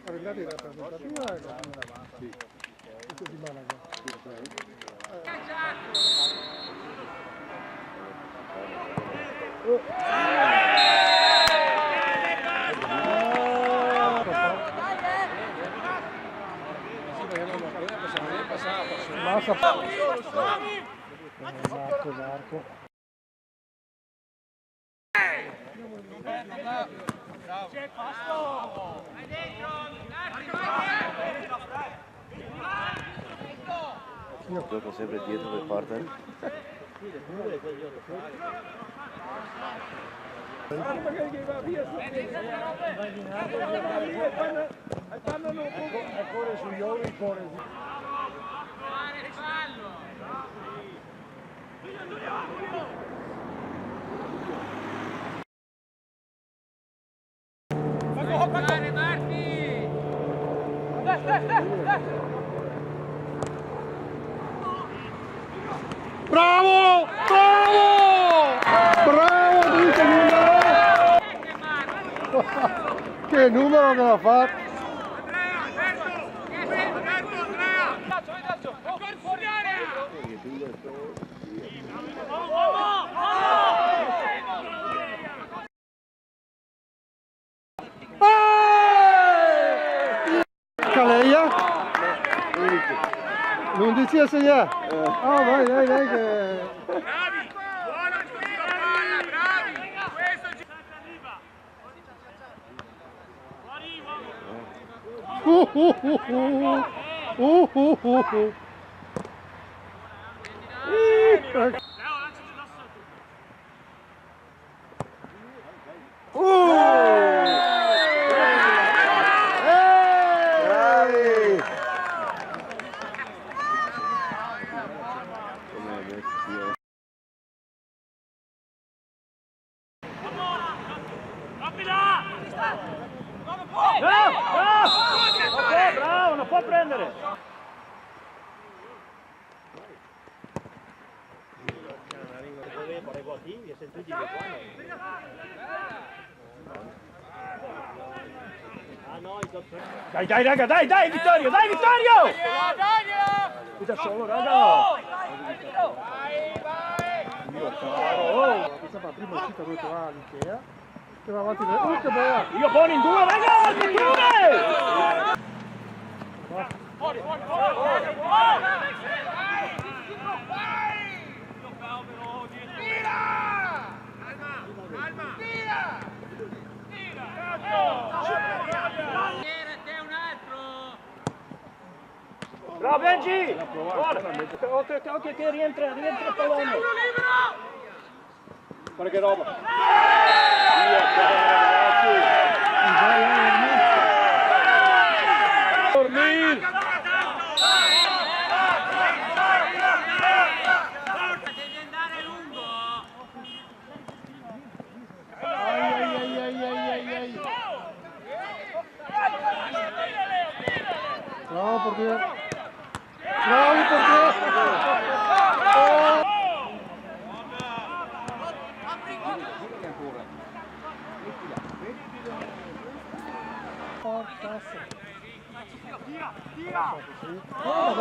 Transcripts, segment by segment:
Arreglati rappresentativa e questo di Malaga. Marco. C'è pasto! Vai dentro! Io gioco sempre dietro per partner. Ancora sugli ori, Bravo! Bravo! Bravo, dice numero! Che numero che l'ha fatto? Caleia? L'11 a segnare? Oh, vai, che... Bravi! Buona palla, bravi! Questo ci... Bravo, non può prendere! Dai raga, dai Vittorio, dai Vittorio! Scusa solo raga! Questa fa prima uscita dove trovava l'Ikea, che va avanti che bella! Io buono in due raga, due! Bravo Benji! Guarda, occhio che rientra il pallone! Guarda che roba! Dormir! Devi andare lungo! Bravo portiere! Bravo portiere! Tira! Oh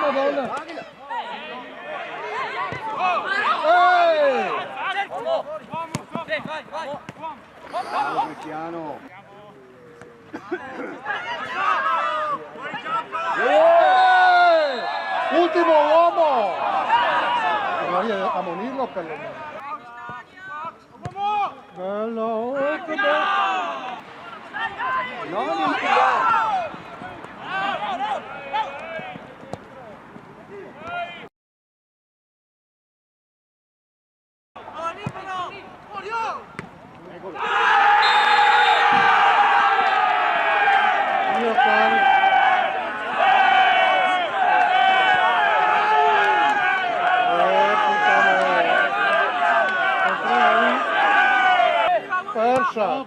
Madonna! Bravo Cristiano! Ultimo uomo! Maria a monirlo per lo meno. Bello! Che bello! Non infilare! Io pare. Persa!